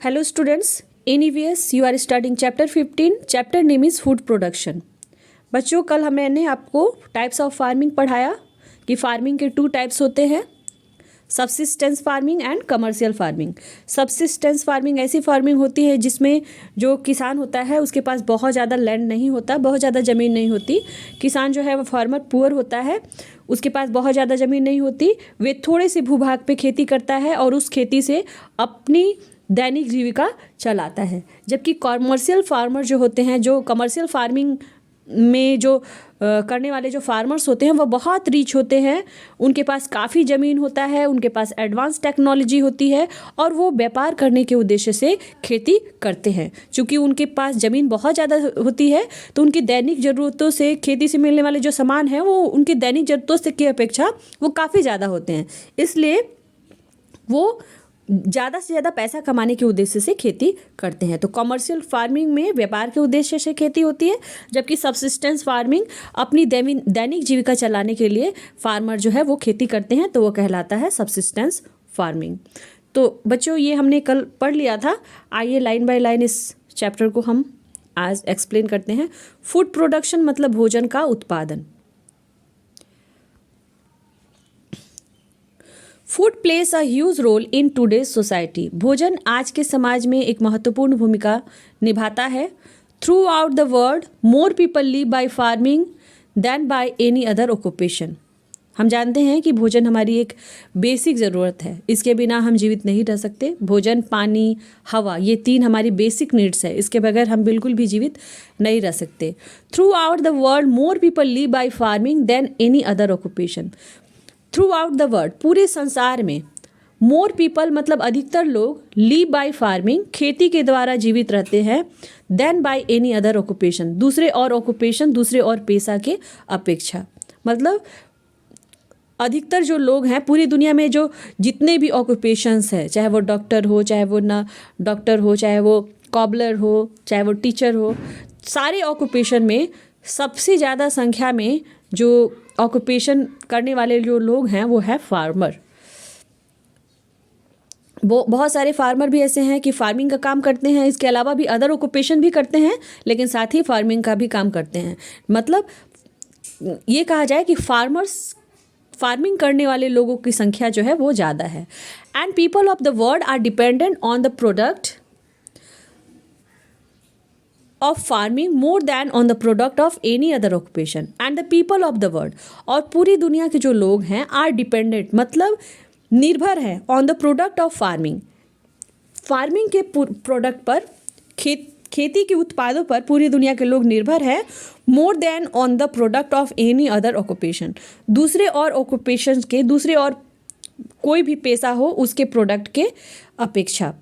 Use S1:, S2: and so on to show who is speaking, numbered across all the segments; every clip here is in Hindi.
S1: Hello students, in EVS you are studying chapter 15. Chapter name is food production. बच्चों कल मैंने आपको टाइप्स ऑफ फार्मिंग पढ़ाया कि फार्मिंग के 2 टाइप्स होते हैं, subsistence farming and commercial farming. Subsistence farming ऐसी फार्मिंग होती है जिसमें जो किसान होता है उसके पास बहुत ज़्यादा लैंड नहीं होता, बहुत ज़्यादा ज़मीन नहीं होती। किसान जो है वो फार्मर पुअर होता है, उसके पास बहुत ज़्यादा ज़मीन नहीं होती, वे थोड़े से भूभाग पे खेती करता है और उस खेती से अपनी दैनिक जीविका चलाता है। जबकि कमर्शियल फार्मर जो होते हैं, जो कमर्शियल फार्मिंग में जो करने वाले जो फार्मर्स होते हैं वो बहुत रिच होते हैं, उनके पास काफ़ी ज़मीन होता है, उनके पास एडवांस टेक्नोलॉजी होती है और वो व्यापार करने के उद्देश्य से खेती करते हैं। चूँकि उनके पास ज़मीन बहुत ज़्यादा होती है तो उनकी दैनिक ज़रूरतों से खेती से मिलने वाले जो सामान हैं वो उनकी दैनिक ज़रूरतों से की अपेक्षा वो काफ़ी ज़्यादा होते हैं, इसलिए वो ज़्यादा से ज़्यादा पैसा कमाने के उद्देश्य से खेती करते हैं। तो कमर्शियल फार्मिंग में व्यापार के उद्देश्य से खेती होती है, जबकि सबसिस्टेंस फार्मिंग अपनी दैनिक जीविका चलाने के लिए फार्मर जो है वो खेती करते हैं, तो वो कहलाता है सबसिस्टेंस फार्मिंग। तो बच्चों ये हमने कल पढ़ लिया था, आइए लाइन बाय लाइन इस चैप्टर को हम आज एक्सप्लेन करते हैं। फूड प्रोडक्शन मतलब भोजन का उत्पादन। Food plays a huge role in today's society. भोजन आज के समाज में एक महत्वपूर्ण भूमिका निभाता है। Throughout the world more people live by farming than by any other occupation. हम जानते हैं कि भोजन हमारी एक बेसिक ज़रूरत है, इसके बिना हम जीवित नहीं रह सकते। भोजन, पानी, हवा, ये 3 हमारी बेसिक नीड्स है, इसके बगैर हम बिल्कुल भी जीवित नहीं रह सकते। Through out the world more people live by farming than any other occupation. Through out the world, पूरे संसार में, मोर पीपल मतलब अधिकतर लोग, लिव बाय फार्मिंग खेती के द्वारा जीवित रहते हैं, then by any other occupation, दूसरे और ऑक्यूपेशन, दूसरे और पेशा के अपेक्षा। मतलब अधिकतर जो लोग हैं पूरी दुनिया में, जो जितने भी ऑक्यूपेशंस हैं, चाहे वो डॉक्टर हो, चाहे वो ना डॉक्टर हो, चाहे वो कॉबलर हो, चाहे वो टीचर हो, सारे ऑक्यूपेशन में सबसे ज़्यादा संख्या में जो ऑक्यूपेशन करने वाले जो लोग हैं वो है फार्मर। वो बहुत सारे फार्मर भी ऐसे हैं कि फार्मिंग का काम करते हैं, इसके अलावा भी अदर ऑक्यूपेशन भी करते हैं, लेकिन साथ ही फार्मिंग का भी काम करते हैं। मतलब ये कहा जाए कि फार्मिंग करने वाले लोगों की संख्या जो है वो ज़्यादा है। And people of the world are dependent on the product of farming more than on the product of any other occupation and the people of the world, और पूरी दुनिया के जो लोग हैं are dependent मतलब निर्भर है on the product of farming के प्रोडक्ट पर, खेती के उत्पादों पर पूरी दुनिया के लोग निर्भर है, more than on the product of any other occupation, दूसरे और ऑक्यूपेशन के, दूसरे और कोई भी पेशा हो उसके प्रोडक्ट के अपेक्षा।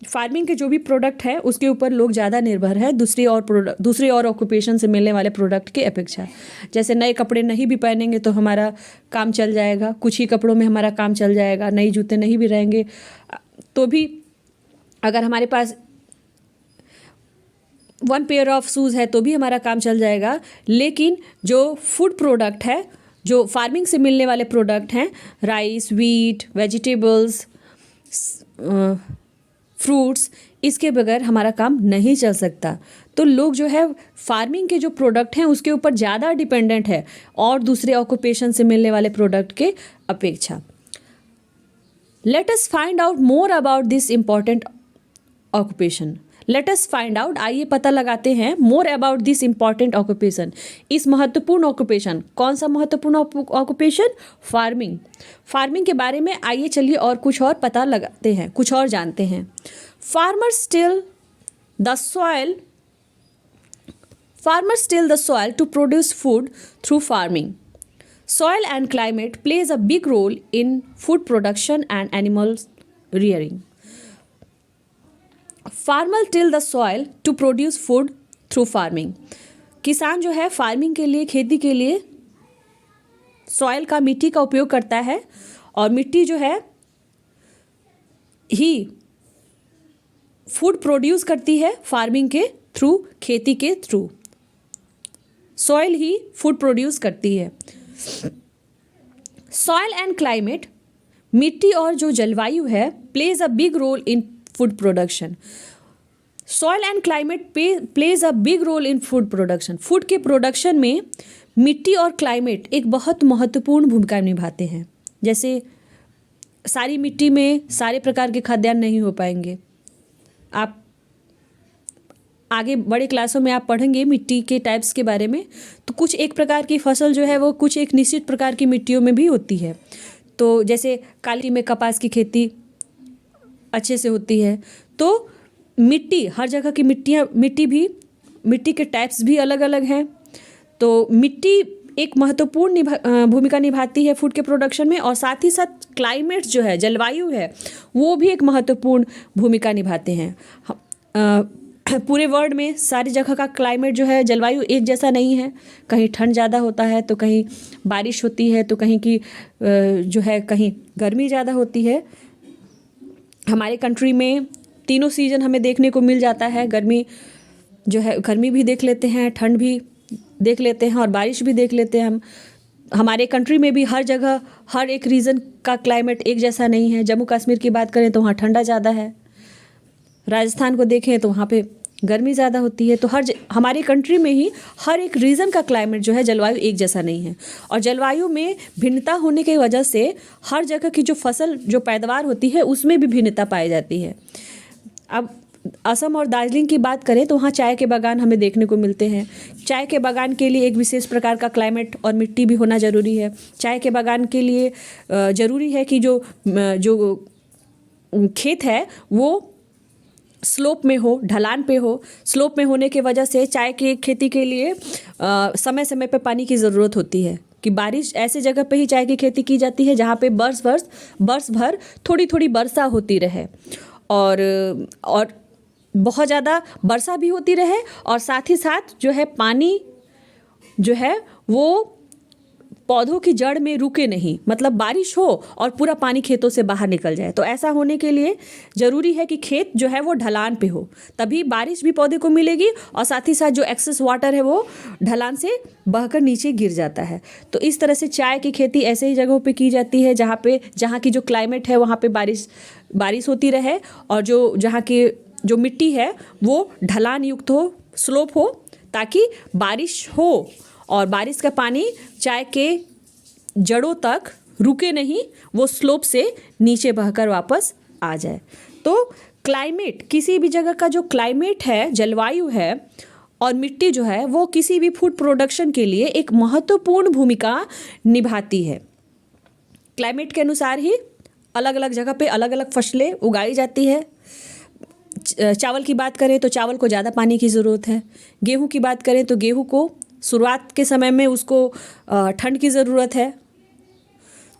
S1: फार्मिंग के जो भी प्रोडक्ट है उसके ऊपर लोग ज़्यादा निर्भर है दूसरे और ऑक्यूपेशन से मिलने वाले प्रोडक्ट के अपेक्षा। जैसे नए कपड़े नहीं भी पहनेंगे तो हमारा काम चल जाएगा, कुछ ही कपड़ों में हमारा काम चल जाएगा। नए जूते नहीं भी रहेंगे तो भी अगर हमारे पास 1 पेयर ऑफ शूज़ है तो भी हमारा काम चल जाएगा। लेकिन जो फूड प्रोडक्ट है, जो फार्मिंग से मिलने वाले प्रोडक्ट हैं, राइस, व्हीट, वेजिटेबल्स, फ्रूट्स, इसके बगैर हमारा काम नहीं चल सकता। तो लोग जो है फार्मिंग के जो प्रोडक्ट हैं उसके ऊपर ज़्यादा डिपेंडेंट है और दूसरे ऑक्यूपेशन से मिलने वाले प्रोडक्ट के अपेक्षा। Let us find out more about this important occupation. Let us find out, आइए पता लगाते हैं, more about this important occupation, इस महत्वपूर्ण ऑक्यूपेशन। कौन सा महत्वपूर्ण ऑक्यूपेशन? फार्मिंग के बारे में आइए चलिए और कुछ और पता लगाते हैं, कुछ और जानते हैं। Farmers till the soil to produce food through farming. Soil and climate plays a big role in food production and animal rearing. Farmer till the soil to produce food through farming. किसान जो है फार्मिंग के लिए, खेती के लिए सॉइल का, मिट्टी का उपयोग करता है और मिट्टी जो है ही फूड प्रोड्यूस करती है फार्मिंग के थ्रू, खेती के थ्रू। सॉइल ही फूड प्रोड्यूस करती है। सॉइल एंड क्लाइमेट, मिट्टी और जो जलवायु है, plays a big role in food production. Soil and climate plays a big role in food production. Food के प्रोडक्शन में मिट्टी और क्लाइमेट एक बहुत महत्वपूर्ण भूमिका निभाते हैं। जैसे सारी मिट्टी में सारे प्रकार के खाद्यान्न नहीं हो पाएंगे। आप आगे बड़े क्लासों में आप पढ़ेंगे मिट्टी के टाइप्स के बारे में, तो कुछ एक प्रकार की फसल जो है वो कुछ एक निश्चित प्रकार की मिट्टियों में भी होती है। तो जैसे काली में कपास की खेती अच्छे से होती है। तो मिट्टी, हर जगह की मिट्टी के टाइप्स भी अलग अलग हैं। तो मिट्टी एक महत्वपूर्ण भूमिका निभाती है फूड के प्रोडक्शन में, और साथ ही साथ क्लाइमेट जो है, जलवायु है, वो भी एक महत्वपूर्ण भूमिका निभाते हैं। पूरे वर्ल्ड में सारी जगह का क्लाइमेट जो है, जलवायु एक जैसा नहीं है। कहीं ठंड ज़्यादा होता है तो कहीं बारिश होती है, तो कहीं की जो है कहीं गर्मी ज़्यादा होती है। हमारे कंट्री में तीनों सीज़न हमें देखने को मिल जाता है। गर्मी जो है, गर्मी भी देख लेते हैं, ठंड भी देख लेते हैं और बारिश भी देख लेते हैं हम। हमारे कंट्री में भी हर जगह हर एक रीजन का क्लाइमेट एक जैसा नहीं है। जम्मू कश्मीर की बात करें तो वहाँ ठंडा ज़्यादा है, राजस्थान को देखें तो वहाँ पे गर्मी ज़्यादा होती है। तो हमारी कंट्री में ही हर एक रीजन का क्लाइमेट जो है, जलवायु एक जैसा नहीं है। और जलवायु में भिन्नता होने की वजह से हर जगह की जो फसल, जो पैदावार होती है, उसमें भी भिन्नता पाई जाती है। अब असम और दार्जिलिंग की बात करें तो वहाँ चाय के बागान हमें देखने को मिलते हैं। चाय के बागान के लिए एक विशेष प्रकार का क्लाइमेट और मिट्टी भी होना ज़रूरी है। चाय के बागान के लिए ज़रूरी है कि जो खेत है वो स्लोप में हो, ढलान पे हो। स्लोप में होने की वजह से चाय की खेती के लिए समय समय पे पानी की ज़रूरत होती है। कि बारिश ऐसे जगह पे ही चाय की खेती की जाती है जहाँ पे बरस भर थोड़ी थोड़ी वर्षा होती रहे, और बहुत ज़्यादा वर्षा भी होती रहे, और साथ ही साथ जो है पानी जो है वो पौधों की जड़ में रुके नहीं। मतलब बारिश हो और पूरा पानी खेतों से बाहर निकल जाए। तो ऐसा होने के लिए ज़रूरी है कि खेत जो है वो ढलान पे हो, तभी बारिश भी पौधे को मिलेगी, और साथ ही साथ जो एक्सेस वाटर है वो ढलान से बहकर नीचे गिर जाता है। तो इस तरह से चाय की खेती ऐसे ही जगहों पे की जाती है जहाँ की जो क्लाइमेट है वहाँ पे बारिश होती रहे, और जहाँ की जो मिट्टी है वो ढलान युक्त हो, स्लोप हो, ताकि बारिश हो और बारिश का पानी चाय के जड़ों तक रुके नहीं, वो स्लोप से नीचे बहकर वापस आ जाए। तो क्लाइमेट, किसी भी जगह का जो क्लाइमेट है, जलवायु है, और मिट्टी जो है वो किसी भी फूड प्रोडक्शन के लिए एक महत्वपूर्ण भूमिका निभाती है। क्लाइमेट के अनुसार ही अलग अलग जगह पे अलग अलग फसलें उगाई जाती है। चावल की बात करें तो चावल को ज़्यादा पानी की ज़रूरत है। गेहूं की बात करें तो गेहूं को शुरुआत के समय में उसको ठंड की ज़रूरत है।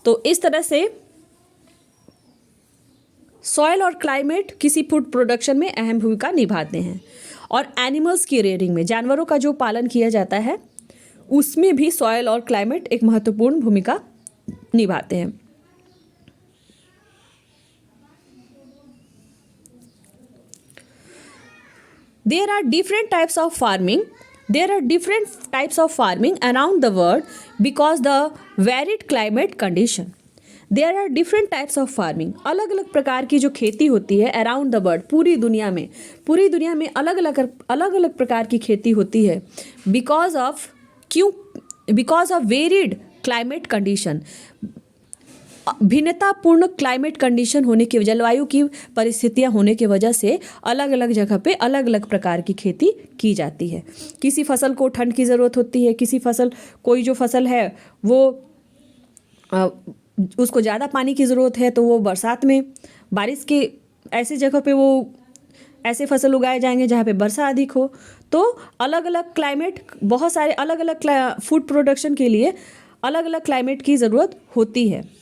S1: तो इस तरह से सॉइल और क्लाइमेट किसी फूड प्रोडक्शन में अहम भूमिका निभाते हैं। और एनिमल्स की रेयरिंग में, जानवरों का जो पालन किया जाता है, उसमें भी सॉइल और क्लाइमेट एक महत्वपूर्ण भूमिका निभाते हैं। There are different types of farming around the world because the varied climate condition. There are different types of farming. अलग अलग प्रकार की जो खेती होती है around the world, पूरी दुनिया में अलग अलग प्रकार की खेती होती है because of varied climate condition. भिन्नतापूर्ण क्लाइमेट कंडीशन होने की, जलवायु की परिस्थितियां होने की वजह से अलग अलग जगह पे अलग अलग प्रकार की खेती की जाती है। किसी फसल को ठंड की ज़रूरत होती है, कोई जो फसल है वो उसको ज़्यादा पानी की ज़रूरत है, तो वो बरसात में, बारिश के ऐसे जगह पे वो ऐसे फसल उगाए जाएंगे जहाँ पे वर्षा अधिक हो। तो अलग अलग क्लाइमेट, बहुत सारे अलग अलग फूड प्रोडक्शन के लिए अलग अलग क्लाइमेट की ज़रूरत होती है।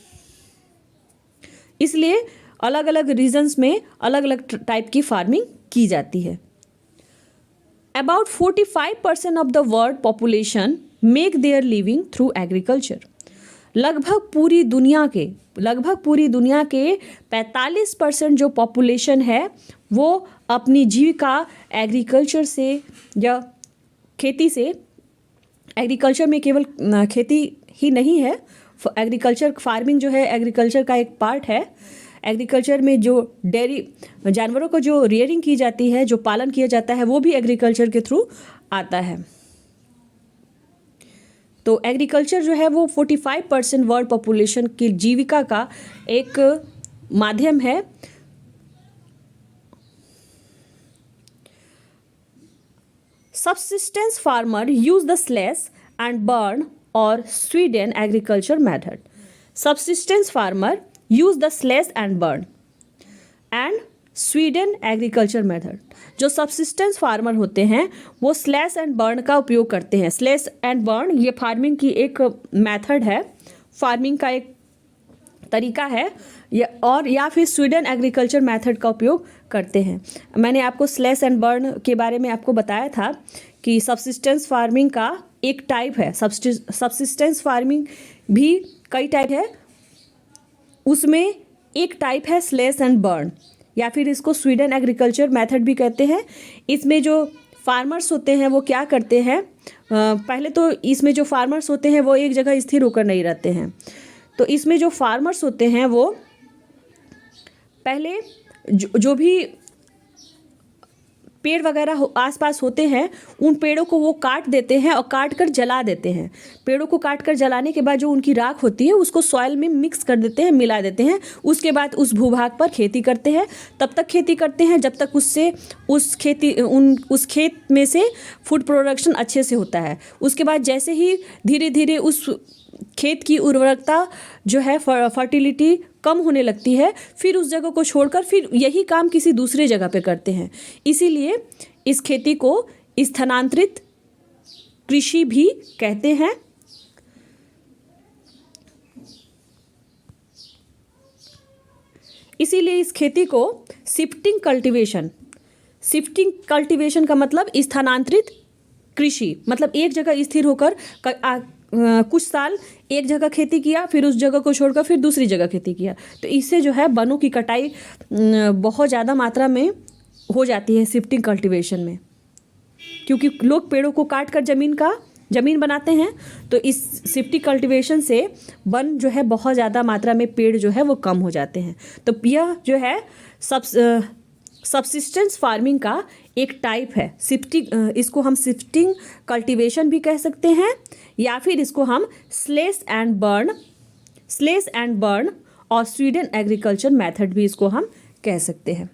S1: इसलिए अलग अलग रीजन्स में अलग अलग टाइप की फार्मिंग की जाती है। About 45% of the world population make their living through agriculture. लगभग पूरी दुनिया के 45% जो पॉपुलेशन है वो अपनी जीविका एग्रीकल्चर से या खेती से, एग्रीकल्चर में केवल खेती ही नहीं है, एग्रीकल्चर फार्मिंग जो है एग्रीकल्चर का एक पार्ट है। एग्रीकल्चर में जो डेयरी जानवरों को जो रियरिंग की जाती है, जो पालन किया जाता है, वो भी एग्रीकल्चर के थ्रू आता है। तो एग्रीकल्चर जो है वो 45% वर्ल्ड पॉपुलेशन की जीविका का एक माध्यम है। Subsistence farmer use the slash and burn or Sweden agriculture method. Subsistence farmer use the slash and burn and Sweden agriculture method. जो subsistence farmer होते हैं वो slash and burn का उपयोग करते हैं। slash and burn ये फार्मिंग की एक मेथड है, फार्मिंग का एक तरीका है, या फिर स्वीडन एग्रीकल्चर मेथड का उपयोग करते हैं। मैंने आपको स्लैश एंड बर्न के बारे में आपको बताया था कि सबसिस्टेंस फार्मिंग का एक टाइप है। सबसिस्टेंस फार्मिंग भी कई टाइप है, उसमें एक टाइप है स्लैश एंड बर्न, या फिर इसको स्वीडन एग्रीकल्चर मेथड भी कहते हैं। इसमें जो फार्मर्स होते हैं वो क्या करते हैं, पहले तो इसमें जो फार्मर्स होते हैं वो एक जगह स्थिर होकर नहीं रहते हैं। तो इसमें जो फार्मर्स होते हैं वो पहले जो भी पेड़ वगैरह आसपास होते हैं उन पेड़ों को वो काट देते हैं और काट कर जला देते हैं। पेड़ों को काट कर जलाने के बाद जो उनकी राख होती है उसको सॉइल में मिक्स कर देते हैं, मिला देते हैं। उसके बाद उस भूभाग पर खेती करते हैं। तब तक खेती करते हैं जब तक उससे उस खेत में से फूड प्रोडक्शन अच्छे से होता है। उसके बाद जैसे ही धीरे धीरे उस खेत की उर्वरकता जो है, फर्टिलिटी कम होने लगती है, फिर उस जगह को छोड़कर फिर यही काम किसी दूसरे जगह पे करते हैं। इसीलिए इस खेती को स्थानांतरित कृषि भी कहते हैं। इसीलिए इस खेती को शिफ्टिंग कल्टीवेशन का मतलब स्थानांतरित कृषि, मतलब एक जगह स्थिर होकर कुछ साल एक जगह खेती किया, फिर उस जगह को छोड़कर फिर दूसरी जगह खेती किया। तो इससे जो है वनों की कटाई बहुत ज़्यादा मात्रा में हो जाती है शिफ्टिंग कल्टीवेशन में, क्योंकि लोग पेड़ों को काट कर ज़मीन बनाते हैं। तो इस शिफ्टिंग कल्टीवेशन से वन जो है बहुत ज़्यादा मात्रा में पेड़ जो है वो कम हो जाते हैं। तो यह जो है सबसिस्टेंस फार्मिंग का एक टाइप है। इसको हम शिफ्टिंग कल्टीवेशन भी कह सकते हैं, या फिर इसको हम स्लैश एंड बर्न और स्वीडन एग्रीकल्चर मेथड भी इसको हम कह सकते हैं।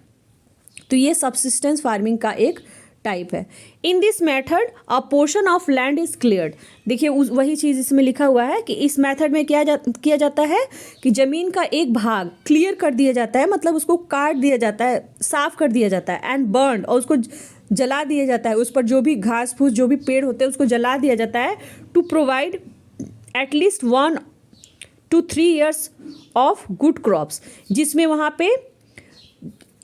S1: तो ये सबसिस्टेंस फार्मिंग का एक टाइप है। In this method a portion of land is cleared. देखिए वही चीज़ इसमें लिखा हुआ है कि इस मेथड में किया जाता है कि ज़मीन का एक भाग क्लियर कर दिया जाता है, मतलब उसको काट दिया जाता है, साफ कर दिया जाता है, एंड बर्न, और उसको जला दिया जाता है। उस पर जो भी घास फूस जो भी पेड़ होते हैं उसको जला दिया जाता है, to provide at least 1 to 3 years of good crops, जिसमें वहाँ पे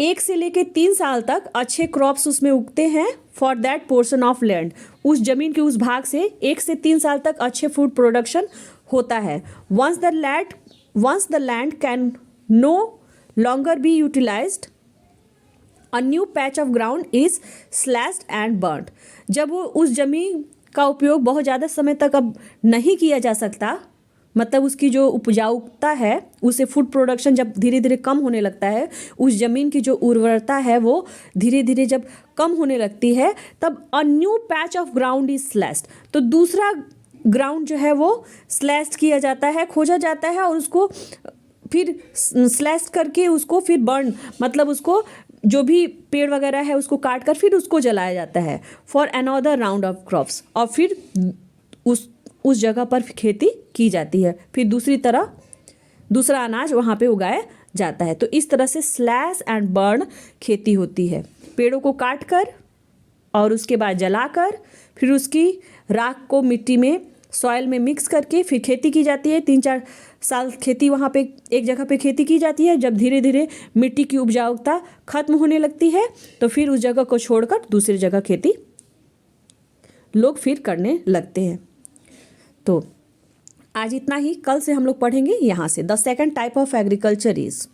S1: 1 से लेके 3 साल तक अच्छे क्रॉप्स उसमें उगते हैं for that portion of land. उस जमीन के उस भाग से 1 से 3 साल तक अच्छे फूड प्रोडक्शन होता है। Once the land can no longer be utilised, a new patch of ground is slashed and burned. जब वो उस जमीन का उपयोग बहुत ज़्यादा समय तक अब नहीं किया जा सकता, मतलब उसकी जो उपजाऊता है, उसे फूड प्रोडक्शन जब धीरे धीरे कम होने लगता है, उस ज़मीन की जो उर्वरता है वो धीरे धीरे जब कम होने लगती है, तब अ new patch of ground is slashed. तो दूसरा ग्राउंड जो है वो स्लैश्ड किया जाता है, खोजा जाता है, और उसको फिर स्लैश करके उसको फिर बर्न, मतलब उसको जो भी पेड़ वगैरह है उसको काट कर फिर उसको जलाया जाता है for another round of crops, और फिर उस जगह पर खेती की जाती है, फिर दूसरा अनाज वहाँ पे उगाया जाता है। तो इस तरह से स्लैश एंड बर्न खेती होती है। पेड़ों को काट कर और उसके बाद जलाकर फिर उसकी राख को मिट्टी में, सॉइल में मिक्स करके फिर खेती की जाती है। 3-4 साल खेती वहाँ पे एक जगह पे खेती की जाती है। जब धीरे धीरे मिट्टी की उपजाऊता खत्म होने लगती है तो फिर उस जगह को छोड़कर दूसरी जगह खेती लोग फिर करने लगते हैं। तो आज इतना ही, कल से हम लोग पढ़ेंगे यहाँ से the second type of agriculture is